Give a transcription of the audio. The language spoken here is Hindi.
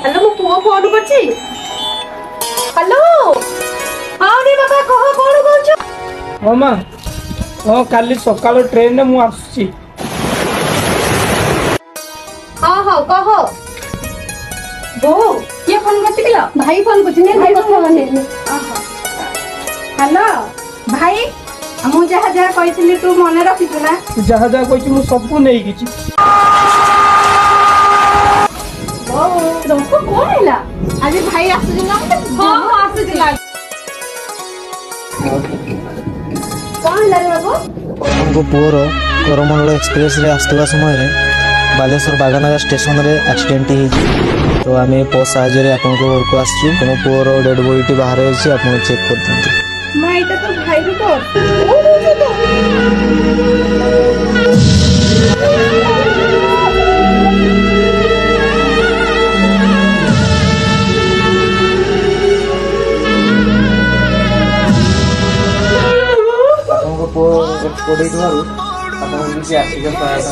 हेलो मो पुओ फोन करछि हेलो हां रे बाबा कह कोन कहछ हाँ माँ हाँ काली सकाल ट्रेन मु आसुची हां हां कह बो के फोन करथिला भाई फोन करछि ने भाई କଥା माने हेलो भाई मु जहा जहा कहितली तू मने रखिछु ना जहाँ जहाँ कही मु सबको नहीं किछि तुमको कौन हैला आज भाई आसु ना हां हां आसु दिला कौन हैला रे बाबू हमको पुअर करमंडल एक्सप्रेस रे आसवा समय बालेश्वर बागानगर स्टेशन रे एक्सीडेंट हो तो आम पोस्ट साहय आपन घर को आसचु तुम पुअर डेड बॉडी बाहर अच्छी आप चेक कर दिखाँ मां एटा तो भाई रो तो आपको पुअर एक्सपोर्ट आप निजे आसिक पैसा